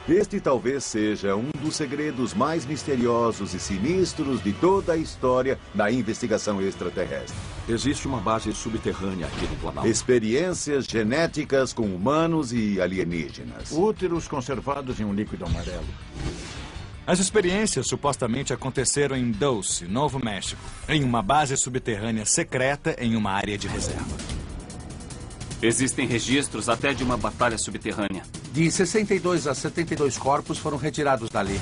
Este talvez seja um dos segredos mais misteriosos e sinistros de toda a história da investigação extraterrestre. Existe uma base subterrânea aqui no Planalto. Experiências genéticas com humanos e alienígenas. Úteros conservados em um líquido amarelo. As experiências supostamente aconteceram em Dulce, Novo México, em uma base subterrânea secreta em uma área de reserva. Existem registros até de uma batalha subterrânea. De 62 a 72 corpos foram retirados dali.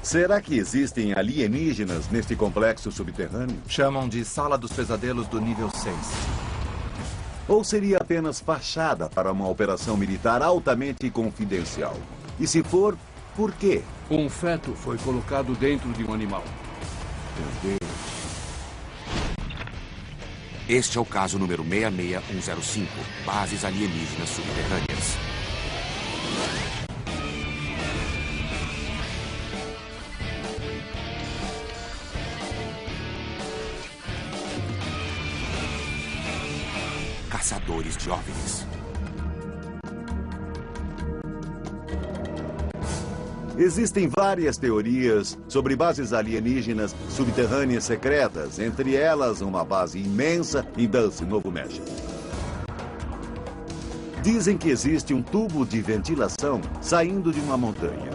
Será que existem alienígenas neste complexo subterrâneo? Chamam de Sala dos Pesadelos do nível 6. Ou seria apenas fachada para uma operação militar altamente confidencial? E se for, por quê? Um feto foi colocado dentro de um animal. Meu Deus. Este é o caso número 66105, bases alienígenas subterrâneas. Caçadores de OVNIs. Existem várias teorias sobre bases alienígenas subterrâneas secretas, entre elas uma base imensa em Dulce, Novo México. Dizem que existe um tubo de ventilação saindo de uma montanha.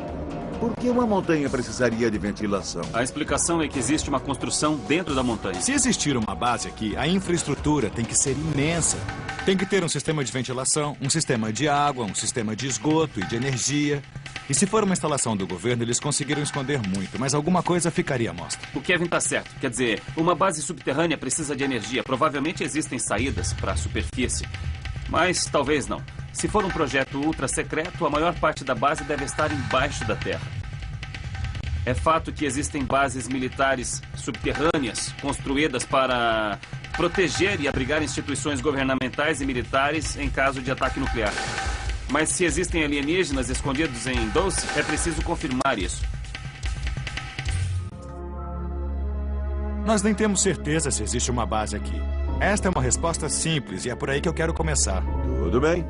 Por que uma montanha precisaria de ventilação? A explicação é que existe uma construção dentro da montanha. Se existir uma base aqui, a infraestrutura tem que ser imensa. Tem que ter um sistema de ventilação, um sistema de água, um sistema de esgoto e de energia. E se for uma instalação do governo, eles conseguiram esconder muito, mas alguma coisa ficaria à mostra. O Kevin está certo. Quer dizer, uma base subterrânea precisa de energia. Provavelmente existem saídas para a superfície. Mas talvez não. Se for um projeto ultra secreto, a maior parte da base deve estar embaixo da terra. É fato que existem bases militares subterrâneas construídas para proteger e abrigar instituições governamentais e militares em caso de ataque nuclear. Mas se existem alienígenas escondidos em Dulce, é preciso confirmar isso. Nós nem temos certeza se existe uma base aqui. Esta é uma resposta simples e é por aí que eu quero começar. Tudo bem.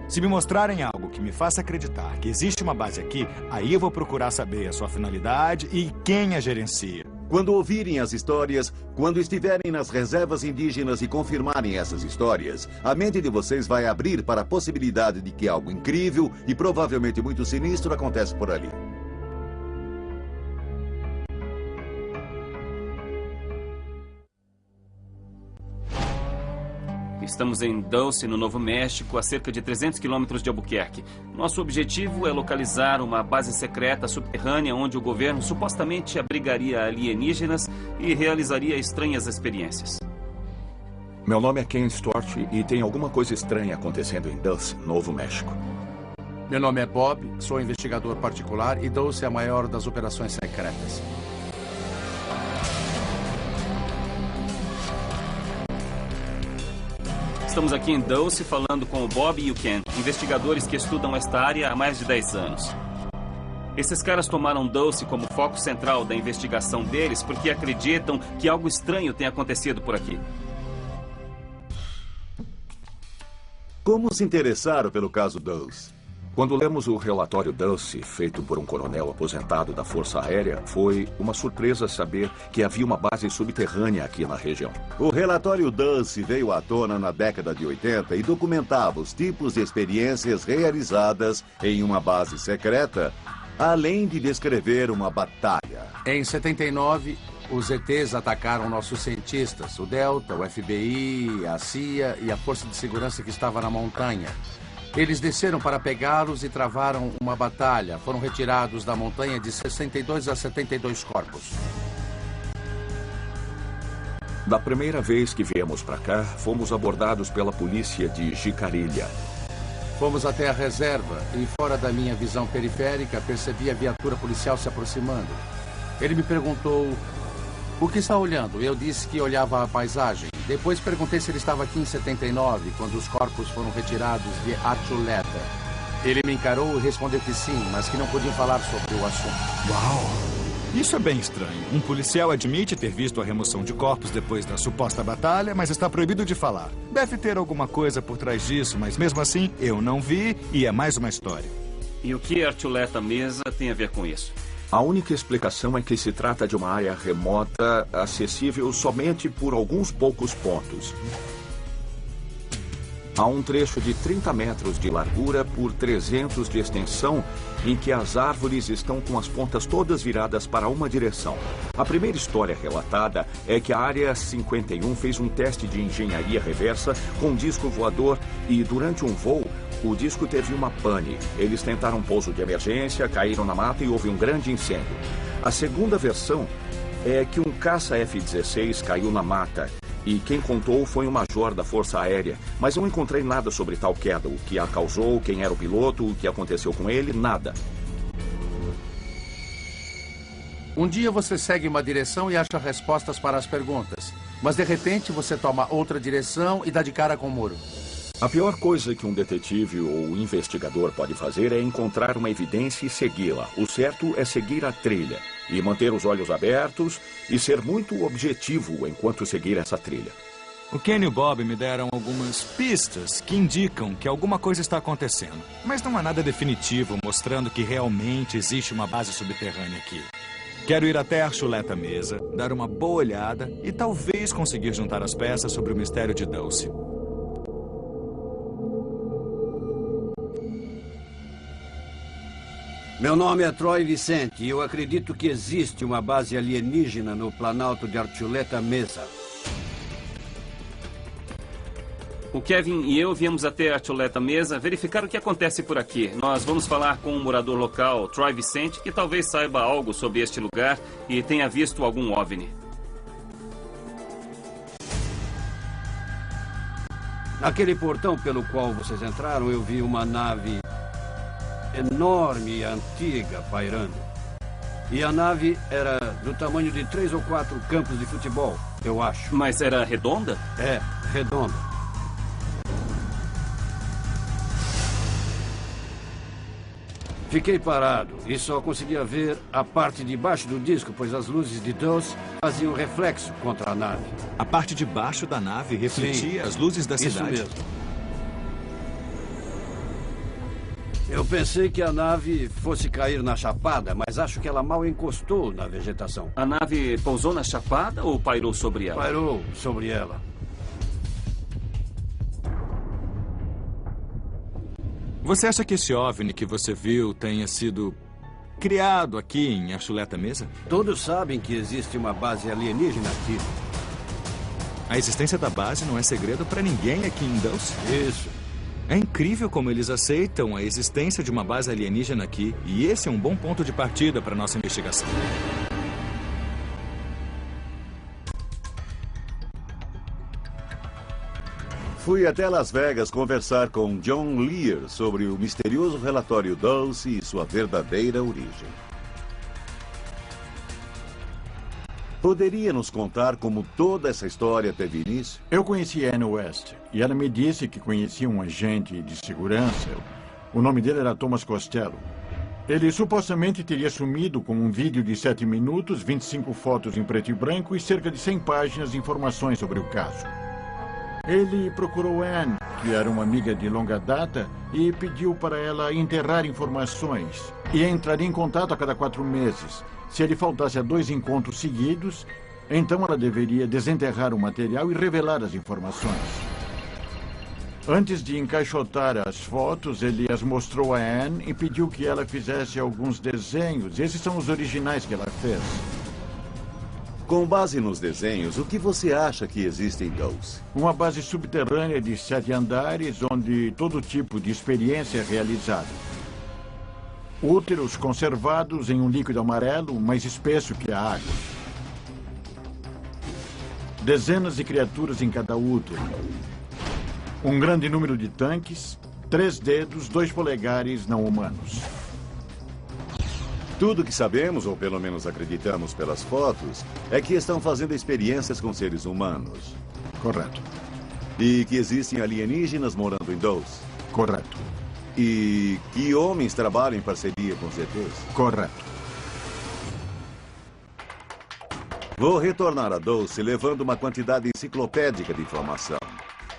Se me mostrarem algo que me faça acreditar que existe uma base aqui, aí eu vou procurar saber a sua finalidade e quem a gerencia. Quando ouvirem as histórias, quando estiverem nas reservas indígenas e confirmarem essas histórias, a mente de vocês vai abrir para a possibilidade de que algo incrível e provavelmente muito sinistro acontece por ali. Estamos em Dulce, no Novo México, a cerca de 300 quilômetros de Albuquerque. Nosso objetivo é localizar uma base secreta subterrânea onde o governo supostamente abrigaria alienígenas e realizaria estranhas experiências. Meu nome é Ken Stewart e tem alguma coisa estranha acontecendo em Dulce, Novo México. Meu nome é Bob, sou investigador particular e Dulce é a maior das operações secretas. Estamos aqui em Dulce falando com o Bob e o Ken, investigadores que estudam esta área há mais de 10 anos. Esses caras tomaram Dulce como foco central da investigação deles porque acreditam que algo estranho tem acontecido por aqui. Como se interessaram pelo caso Dulce? Quando lemos o relatório Dulce, feito por um coronel aposentado da Força Aérea, foi uma surpresa saber que havia uma base subterrânea aqui na região. O relatório Dulce veio à tona na década de 80 e documentava os tipos de experiências realizadas em uma base secreta, além de descrever uma batalha. Em 79, os ETs atacaram nossos cientistas, o Delta, o FBI, a CIA e a Força de Segurança que estava na montanha. Eles desceram para pegá-los e travaram uma batalha. Foram retirados da montanha de 62 a 72 corpos. Da primeira vez que viemos para cá, fomos abordados pela polícia de Jicarilha. Fomos até a reserva e, fora da minha visão periférica, percebi a viatura policial se aproximando. Ele me perguntou: "O que está olhando?" Eu disse que olhava a paisagem. Depois perguntei se ele estava aqui em 79, quando os corpos foram retirados de Archuleta. Ele me encarou e respondeu que sim, mas que não podiam falar sobre o assunto. Uau! Isso é bem estranho. Um policial admite ter visto a remoção de corpos depois da suposta batalha, mas está proibido de falar. Deve ter alguma coisa por trás disso, mas mesmo assim, eu não vi e é mais uma história. E o que Archuleta Mesa tem a ver com isso? A única explicação é que se trata de uma área remota, acessível somente por alguns poucos pontos. Há um trecho de 30 metros de largura por 300 de extensão, em que as árvores estão com as pontas todas viradas para uma direção. A primeira história relatada é que a Área 51 fez um teste de engenharia reversa com um disco voador e, durante um voo, o disco teve uma pane. Eles tentaram um pouso de emergência, caíram na mata e houve um grande incêndio. A segunda versão é que um caça F-16 caiu na mata. E quem contou foi um major da Força Aérea. Mas não encontrei nada sobre tal queda. O que a causou, quem era o piloto, o que aconteceu com ele, nada. Um dia você segue uma direção e acha respostas para as perguntas. Mas de repente você toma outra direção e dá de cara com o muro. A pior coisa que um detetive ou investigador pode fazer é encontrar uma evidência e segui-la. O certo é seguir a trilha e manter os olhos abertos e ser muito objetivo enquanto seguir essa trilha. O Ken e o Bob me deram algumas pistas que indicam que alguma coisa está acontecendo. Mas não há nada definitivo mostrando que realmente existe uma base subterrânea aqui. Quero ir até a Archuleta Mesa, dar uma boa olhada e talvez conseguir juntar as peças sobre o mistério de Dulce. Meu nome é Troy Vicente e eu acredito que existe uma base alienígena no Planalto de Archuleta Mesa. O Kevin e eu viemos até a Archuleta Mesa verificar o que acontece por aqui. Nós vamos falar com um morador local, Troy Vicente, que talvez saiba algo sobre este lugar e tenha visto algum OVNI. Naquele portão pelo qual vocês entraram, eu vi uma nave enorme e antiga pairando. E a nave era do tamanho de 3 ou 4 campos de futebol, eu acho. Mas era redonda? É, redonda. Fiquei parado e só conseguia ver a parte de baixo do disco, pois as luzes de Dulce faziam reflexo contra a nave. A parte de baixo da nave refletia as luzes da cidade? Isso mesmo. Eu pensei que a nave fosse cair na chapada, mas acho que ela mal encostou na vegetação. A nave pousou na chapada ou pairou sobre ela? Pairou sobre ela. Você acha que esse OVNI que você viu tenha sido criado aqui em Archuleta Mesa? Todos sabem que existe uma base alienígena aqui. A existência da base não é segredo para ninguém aqui em Dulce? Isso. É incrível como eles aceitam a existência de uma base alienígena aqui, e esse é um bom ponto de partida para nossa investigação. Fui até Las Vegas conversar com John Lear sobre o misterioso relatório Dulce e sua verdadeira origem. Poderia nos contar como toda essa história teve início? Eu conheci Anne West e ela me disse que conhecia um agente de segurança. O nome dele era Thomas Costello. Ele supostamente teria sumido com um vídeo de 7 minutos, 25 fotos em preto e branco e cerca de 100 páginas de informações sobre o caso. Ele procurou Anne, que era uma amiga de longa data, e pediu para ela enterrar informações e entrar em contato a cada 4 meses. Se ele faltasse a 2 encontros seguidos, então ela deveria desenterrar o material e revelar as informações. Antes de encaixotar as fotos, ele as mostrou a Anne e pediu que ela fizesse alguns desenhos. Esses são os originais que ela fez. Com base nos desenhos, o que você acha que existe em Dulce? Uma base subterrânea de 7 andares, onde todo tipo de experiência é realizada. Úteros conservados em um líquido amarelo, mais espesso que a água. Dezenas de criaturas em cada útero. Um grande número de tanques, 3 dedos, 2 polegares não humanos. Tudo que sabemos, ou pelo menos acreditamos pelas fotos, é que estão fazendo experiências com seres humanos. Correto. E que existem alienígenas morando em Dulce. Correto. E que homens trabalham em parceria com CTs. Correto. Vou retornar a Dulce levando uma quantidade enciclopédica de informação.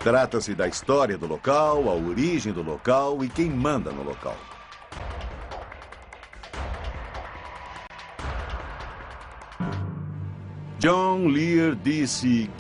Trata-se da história do local, a origem do local e quem manda no local. John Lear disse